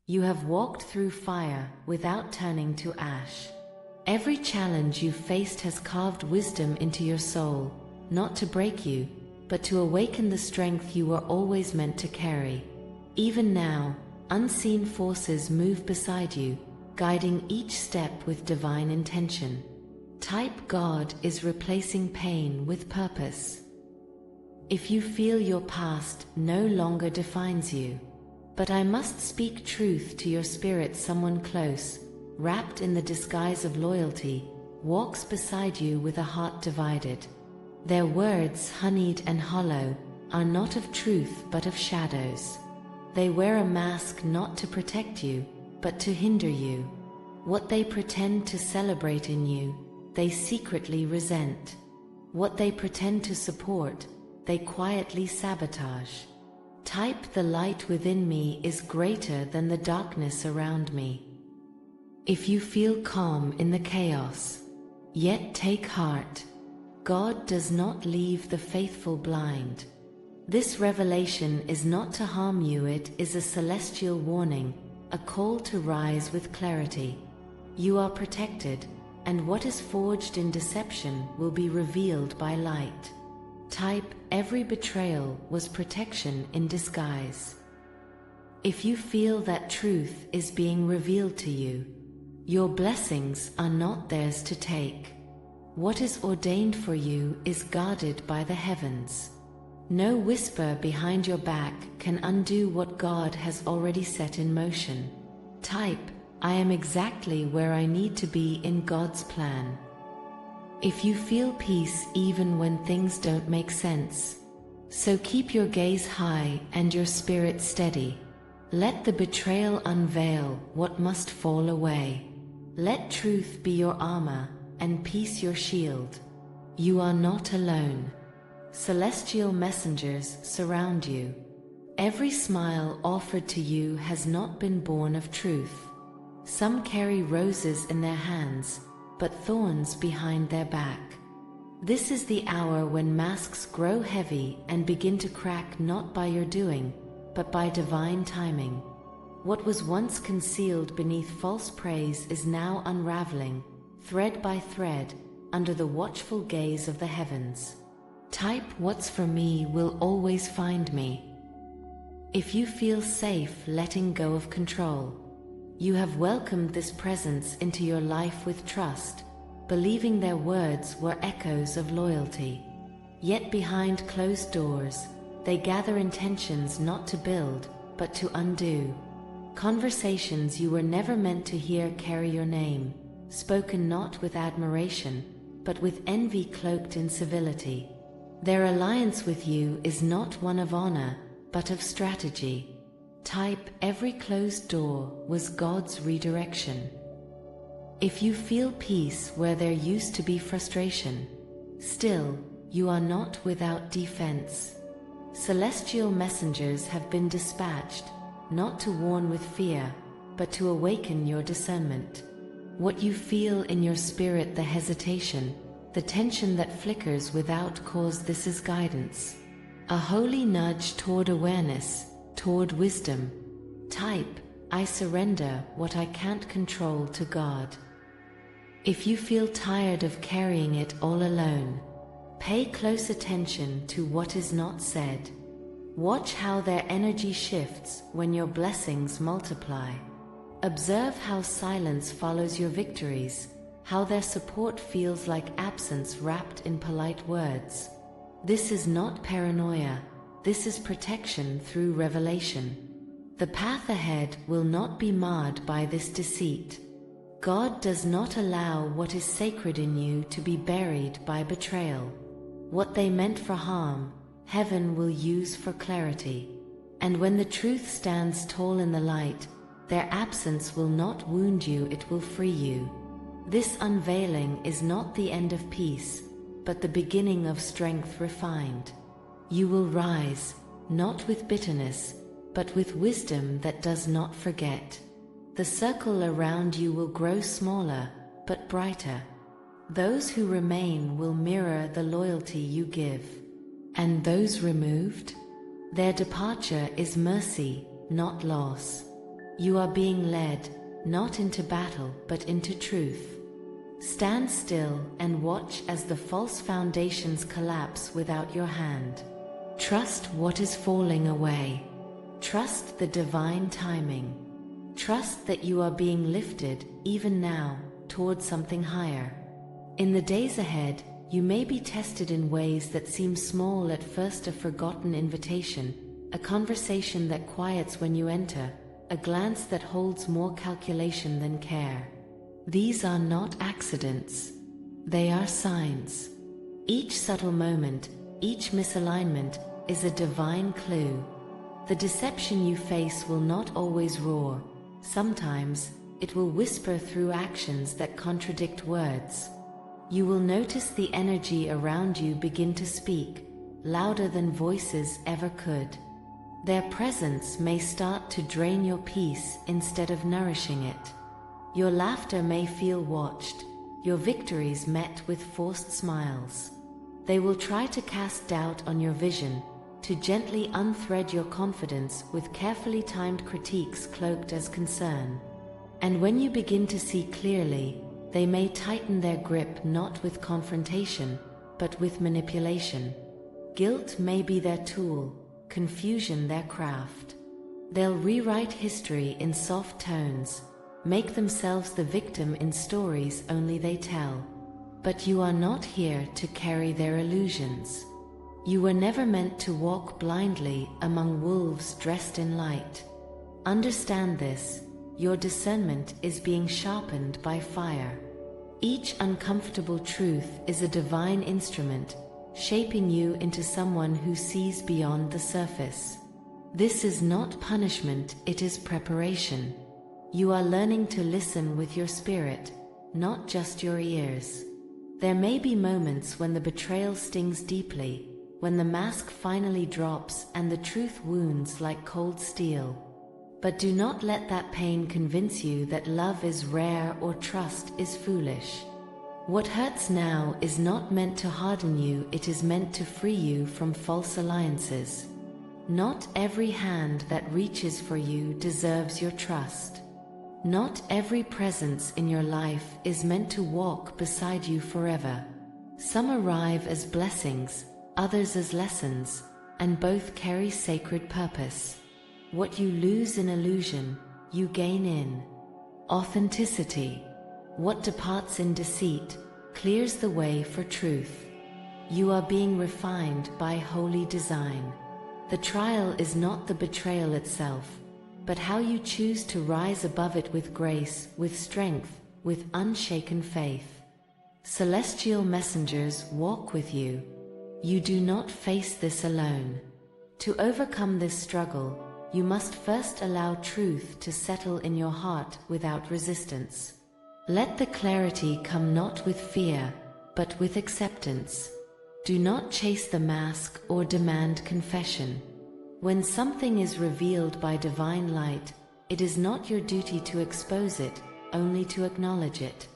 You have walked through fire without turning to ash. Every challenge you faced has carved wisdom into your soul, not to break you, but to awaken the strength you were always meant to carry. Even now, unseen forces move beside you, guiding each step with divine intention. Type God is replacing pain with purpose. If you feel your past no longer defines you, but I must speak truth to your spirit, someone close, wrapped in the disguise of loyalty, walks beside you with a heart divided. Their words, honeyed and hollow, are not of truth but of shadows. They wear a mask not to protect you, but to hinder you. What they pretend to celebrate in you, they secretly resent. What they pretend to support, they quietly sabotage. Type the light within me is greater than the darkness around me. If you feel calm in the chaos, yet take heart. God does not leave the faithful blind. This revelation is not to harm you, it is a celestial warning, a call to rise with clarity. You are protected, and what is forged in deception will be revealed by light. Type, every betrayal was protection in disguise. If you feel that truth is being revealed to you, your blessings are not theirs to take. What is ordained for you is guarded by the heavens. No whisper behind your back can undo what God has already set in motion. Type, I am exactly where I need to be in God's plan. If you feel peace even when things don't make sense, so keep your gaze high and your spirit steady. Let the betrayal unveil what must fall away. Let truth be your armor and peace your shield. You are not alone. Celestial messengers surround you. Every smile offered to you has not been born of truth. Some carry roses in their hands, but thorns behind their back. This is the hour when masks grow heavy and begin to crack, not by your doing, but by divine timing. What was once concealed beneath false praise is now unraveling, thread by thread, under the watchful gaze of the heavens. Type, what's for me will always find me. If you feel safe letting go of control, you have welcomed this presence into your life with trust, believing their words were echoes of loyalty. Yet behind closed doors, they gather intentions not to build, but to undo. Conversations you were never meant to hear carry your name, spoken not with admiration, but with envy cloaked in civility. Their alliance with you is not one of honor, but of strategy. Type, every closed door was God's redirection. If you feel peace where there used to be frustration, still, you are not without defense. Celestial messengers have been dispatched, not to warn with fear, but to awaken your discernment. What you feel in your spirit, the hesitation, the tension that flickers without cause, this is guidance. A holy nudge toward awareness, toward wisdom. Type, I surrender what I can't control to God. If you feel tired of carrying it all alone, pay close attention to what is not said. Watch how their energy shifts when your blessings multiply. Observe how silence follows your victories, how their support feels like absence wrapped in polite words. This is not paranoia, this is protection through revelation. The path ahead will not be marred by this deceit. God does not allow what is sacred in you to be buried by betrayal. What they meant for harm, heaven will use for clarity. And when the truth stands tall in the light, their absence will not wound you, it will free you. This unveiling is not the end of peace, but the beginning of strength refined. You will rise, not with bitterness, but with wisdom that does not forget. The circle around you will grow smaller, but brighter. Those who remain will mirror the loyalty you give. And those removed? Their departure is mercy, not loss. You are being led, not into battle, but into truth. Stand still and watch as the false foundations collapse without your hand. Trust what is falling away. Trust the divine timing. Trust that you are being lifted, even now, towards something higher. In the days ahead, you may be tested in ways that seem small at first: a forgotten invitation, a conversation that quiets when you enter, a glance that holds more calculation than care. These are not accidents. They are signs. Each subtle moment, each misalignment, is a divine clue. The deception you face will not always roar. Sometimes, it will whisper through actions that contradict words. You will notice the energy around you begin to speak, louder than voices ever could. Their presence may start to drain your peace instead of nourishing it. Your laughter may feel watched, your victories met with forced smiles. They will try to cast doubt on your vision, to gently unthread your confidence with carefully timed critiques cloaked as concern. And when you begin to see clearly, they may tighten their grip not with confrontation, but with manipulation. Guilt may be their tool, confusion their craft. They'll rewrite history in soft tones, make themselves the victim in stories only they tell. But you are not here to carry their illusions. You were never meant to walk blindly among wolves dressed in light. Understand this: your discernment is being sharpened by fire. Each uncomfortable truth is a divine instrument, shaping you into someone who sees beyond the surface. This is not punishment, it is preparation. You are learning to listen with your spirit, not just your ears. There may be moments when the betrayal stings deeply, when the mask finally drops and the truth wounds like cold steel. But do not let that pain convince you that love is rare or trust is foolish. What hurts now is not meant to harden you, it is meant to free you from false alliances. Not every hand that reaches for you deserves your trust. Not every presence in your life is meant to walk beside you forever. Some arrive as blessings, others as lessons, and both carry sacred purpose. What you lose in illusion, you gain in authenticity. What departs in deceit, clears the way for truth. You are being refined by holy design. The trial is not the betrayal itself, but how you choose to rise above it with grace, with strength, with unshaken faith. Celestial messengers walk with you. You do not face this alone. To overcome this struggle, you must first allow truth to settle in your heart without resistance. Let the clarity come not with fear, but with acceptance. Do not chase the mask or demand confession. When something is revealed by divine light, it is not your duty to expose it, only to acknowledge it.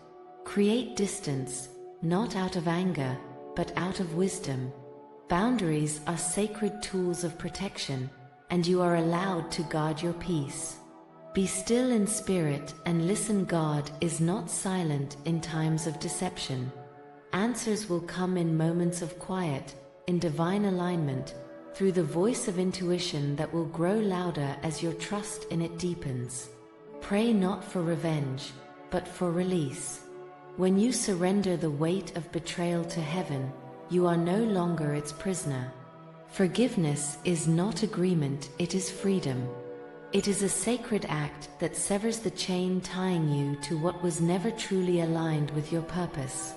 Create distance, not out of anger, but out of wisdom. Boundaries are sacred tools of protection, and you are allowed to guard your peace. Be still in spirit and listen. God is not silent in times of deception. Answers will come in moments of quiet, in divine alignment, through the voice of intuition that will grow louder as your trust in it deepens. Pray not for revenge, but for release. When you surrender the weight of betrayal to heaven, you are no longer its prisoner. Forgiveness is not agreement, it is freedom. It is a sacred act that severs the chain tying you to what was never truly aligned with your purpose.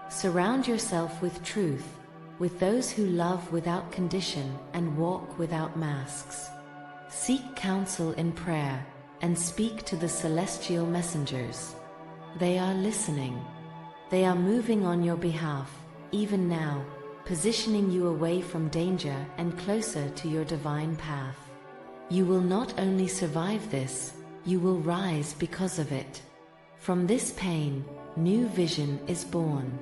Surround yourself with truth, with those who love without condition and walk without masks. Seek counsel in prayer and speak to the celestial messengers. They are listening. They are moving on your behalf, even now, positioning you away from danger and closer to your divine path. You will not only survive this, you will rise because of it. From this pain, new vision is born.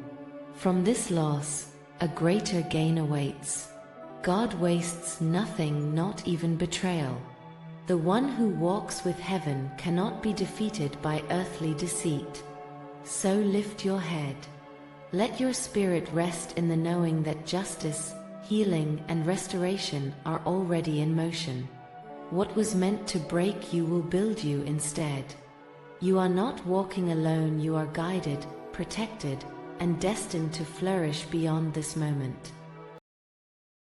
From this loss, a greater gain awaits. God wastes nothing, not even betrayal. The one who walks with heaven cannot be defeated by earthly deceit. So lift your head. Let your spirit rest in the knowing that justice, healing, and restoration are already in motion. What was meant to break you will build you instead. You are not walking alone, you are guided, protected, and destined to flourish beyond this moment.